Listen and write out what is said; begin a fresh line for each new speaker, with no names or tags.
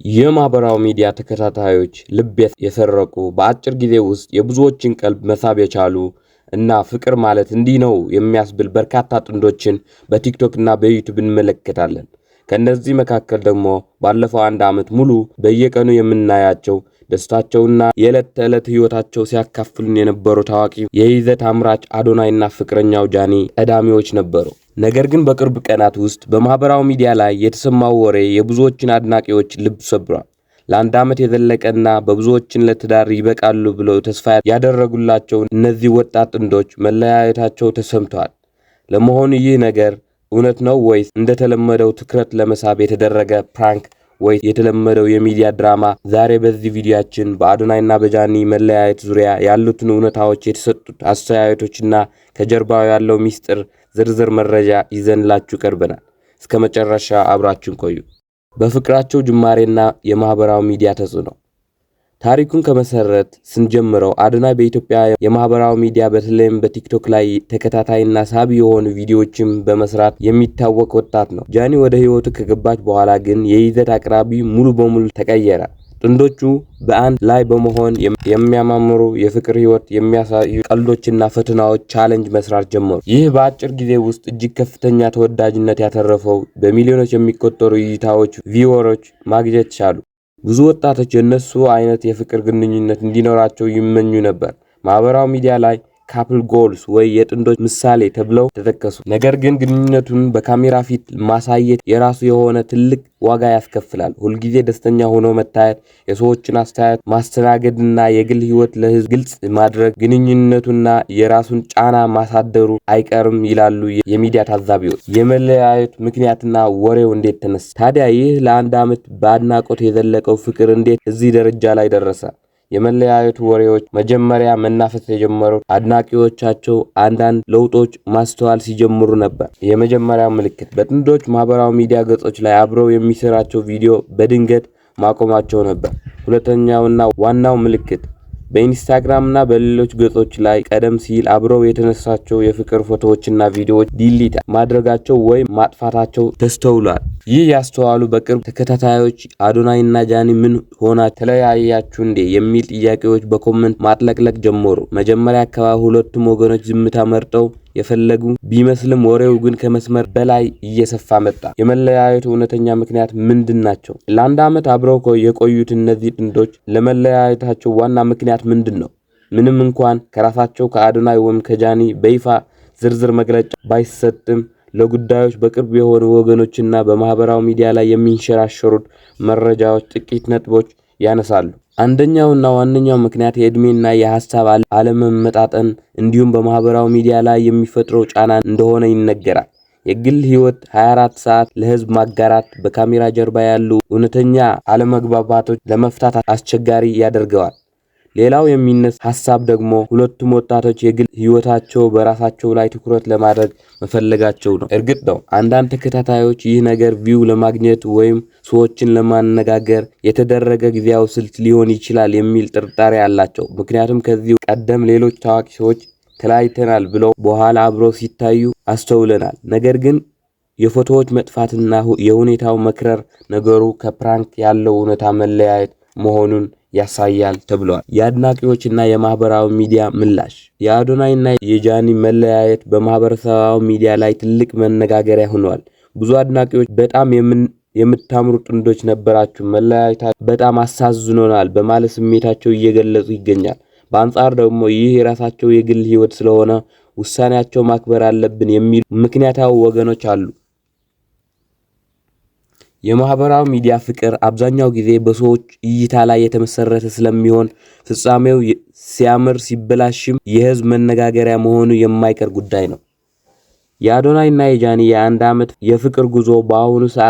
የማህበራዊ ሚዲያ ተከታታዮች ልብ የሰረቁ በአጭር ጊዜ ውስጥ የብዙዎችን ቀልብ መሳብ የቻሉ እና ፍቅር ማለት እንዲህ ነው የሚያስብል በርካታ ጥንዶችን በቲክቶክ እና በዩቲዩብ እንመለከታለን። ከነዚህ መካከል ደግሞ ባለፈው አንድ ዓመት ሙሉ በየቀኑ የምናያቸው ደስታቸውና የዕለት ተዕለት ህይወታቸው ሲያካፍሉን የነበሩ ታዋቂ የይዘት አምራች አዶናይና ፍቅረኛው ጃኒ ቀዳሚዎች ነበሩ። ነገር ግን በቅርብ ቀናት ውስጥ በማህበራዊ ሚዲያ ላይ የተሰማው ወሬ የብዙዎችን አድናቂዎች ልብ ሰብሯል። ለአንድ ዓመት የዘለቀና በብዙዎችን ለትዳር ይበቃሉ ብለው ተስፋ ያደረጉላቸው እነዚህ ወጣት ጥንዶች መለያየታቸው ተሰምቷል። ለመሆኑ ይህ ነገር እውነት ነው ወይስ እንደተለመደው ትኩረት ለመሳብ የተደረገ ፕራንክ ወይስ የተለመደው የሚዲያ ድራማ? ዛሬ በዚህ ቪዲዮአችን በአዶናይና በጃኒ መለያየት ዙሪያ ያሉትን እውነታዎች፣ የተሰጡት አስተያየቶችና ከጀርባው ያለው ሚስጥር ዝርዝር መረጃ ይዘንላችሁ ቀርበናል። እስከ መጨረሻ አብራችሁን ቆዩ። በፍቅራቸው ጅማሬና የማህበራዊ ሚዲያ ተጽዕኖ ታሪኩን ከመሰረት ስንጀምረው አዶናይ በኢትዮጵያ የማህበራዊ ሚዲያ በተለይም በቲክቶክ ላይ ተከታታይና ሳቢ የሆኑ ቪዲዮዎችን በመስራት የሚታወቅ ወጣት ነው። ጃኒ ወደ ህይወቱ ከገባች በኋላ ግን የይዘት አቅራቢ ሙሉ በሙሉ ተቀየረ። ጥንዶቹ በአንድ ላይ በመሆን የሚያማምሩ የፍቅር ህይወት የሚያሳዩ ቀልዶችና ፈተናዎች ቻሌንጅ መስራት ጀመሩ። ይህ በአጭር ጊዜ ውስጥ እጅግ ከፍተኛ ተወዳጅነት ያተረፈው በሚሊዮኖች የሚቆጠሩ እይታዎች ቪወሮች ማግኘት ቻሉ። ብዙ ወጣቶች የነሱ አይነት የፍቅር ግንኙነት እንዲኖራቸው ይመኙ ነበር። ማህበራዊ ሚዲያ ላይ ካፕል ጎልስ ወይ የጥንዶች ምሳሌ ተብለው ተጠቀሱ። ነገር ግን ግንኙነቱን በካሜራ ፊት ማሳየት የራሱ የሆነ ትልቅ ዋጋ ያስከፍላል። ሁልጊዜ ደስተኛ ሆኖ መታየት፣ የሰዎችን አስተያየት ማስተናገድና የግል ህይወት ለህዝብ ግልጽ ማድረግ ግንኙነቱና የራሱን ጫና ማሳደሩ አይቀርም ይላሉ የሚዲያ ታዛቢዎች። የመለያየት ምክንያትና ወሬው እንዴት ተነሳ? ታዲያ ይህ ለአንድ ዓመት በአድናቆት የዘለቀው ፍቅር እንዴት እዚህ ደረጃ ላይ ደረሰ? የመለያየቱ ወሬዎች መጀመሪያ መናፈስ የጀመሩት አድናቂዎቻቸው አንዳንድ ለውጦች ማስተዋል ሲጀምሩ ነበር። የመጀመሪያው ምልክት በጥንዶች ማህበራዊ ሚዲያ ገጾች ላይ አብረው የሚሰራቸው ቪዲዮ በድንገት ማቆማቸው ነበር። ሁለተኛውና ዋናው ምልክት በኢንስታግራም እና በሌሎች ገጾች ላይ ቀደም ሲል አብረው የተነሳቸው የፍቅር ፎቶዎችና ቪዲዮዎች ዲሊት ማድረጋቸው ወይም ማጥፋታቸው ተስተውሏል። ይህ ያስተዋሉ በቅርብ ተከታታዮች አዶናይና ጃኒ ምን ሆና ተለያያችሁ እንዴ የሚል ጥያቄዎች በኮሜንት ማጥለቅለቅ ጀመሩ። መጀመሪያ አካባቢ ሁለቱም ወገኖች ዝምታ መርጠው የፈለጉ ቢመስልም ወሬው ግን ከመስመር በላይ እየሰፋ መጣ። የመለያየቱ እውነተኛ ምክንያት ምንድናቸው? ለአንድ ዓመት አብረው የቆዩት እነዚህ ጥንዶች ለመለያየታቸው ዋና ምክንያት ምንድነው? ምንም እንኳን ከራሳቸው ከአዶናይ ወይም ከጃኒ በይፋ ዝርዝር መግለጫ ባይሰጥም ለጉዳዮች በቅርብ የሆኑ ወገኖችና በማህበራዊ ሚዲያ ላይ የሚንሸራሸሩት መረጃዎች ጥቂት ነጥቦች ያነሳሉ። አንደኛውና ዋነኛው ምክንያት የእድሜና የሐሳብ አለመመጣጠን እንዲሁም በማህበራዊ ሚዲያ ላይ የሚፈጥረው ጫና እንደሆነ ይነገራል። የግል ህይወት 24 ሰዓት ለህዝብ ማጋራት በካሜራ ጀርባ ያሉ እውነተኛ አለመግባባቶች ለመፍታት አስቸጋሪ ያደርገዋል። ሌላው የሚነሳ ሐሳብ ደግሞ ሁለቱም ወጣቶች የግል ህይወታቸው በራሳቸው ላይ ትኩረት ለማድረግ መፈለጋቸው ነው። እርግጥ ነው አንዳንድ ተከታታዮች ይህ ነገር ቪው ለማግኘት ወይም ሰዎችን ለማነጋገር የተደረገ ጊዜያዊ ስልት ሊሆን ይችላል የሚል ጥርጣሬ አላቸው። ምክንያቱም ከዚህ ቀደም ሌሎች ታዋቂ ሰዎች ተለያይተናል ብለው በኋላ አብረው ሲታዩ አስተውለናል። ነገር ግን የፎቶዎች መጥፋትና የሁኔታው መክረር ነገሩ ከፕራንክ ያለው እውነታ መለያየት መሆኑን ያሳያል ተብሏል። የአድናቂዎችና የማህበራዊ ሚዲያ ምላሽ የአዶናይና የጃኒ መለያየት በማህበራዊ ሚዲያ ላይ ትልቅ መነጋገሪያ ሆኗል። ብዙ አድናቂዎች በጣም የምታምሩ ጥንዶች ነበራችሁ፣ መለያየታችሁ በጣም አሳዝኖናል በማለት ስሜታቸው እየገለጹ ይገኛል። በአንጻር ደግሞ ይህ የራሳቸው የግል ህይወት ስለሆነ ውሳኔያቸው ማክበር አለብን የሚሉ ምክንያታዊ ወገኖች አሉ። የማህበራዊ ሚዲያ ፍቅር አብዛኛው ጊዜ በሰዎች እይታ ላይ የተመሰረተ ስለሚሆን ፍጻሜው ሲያምር ሲበላሽም የህዝብ መነጋገሪያ መሆኑ የማይቀር ጉዳይ ነው። የአዶናይና የጃኒ የአንድ ዓመት የፍቅር ጉዞ በአሁኑ ሰዓት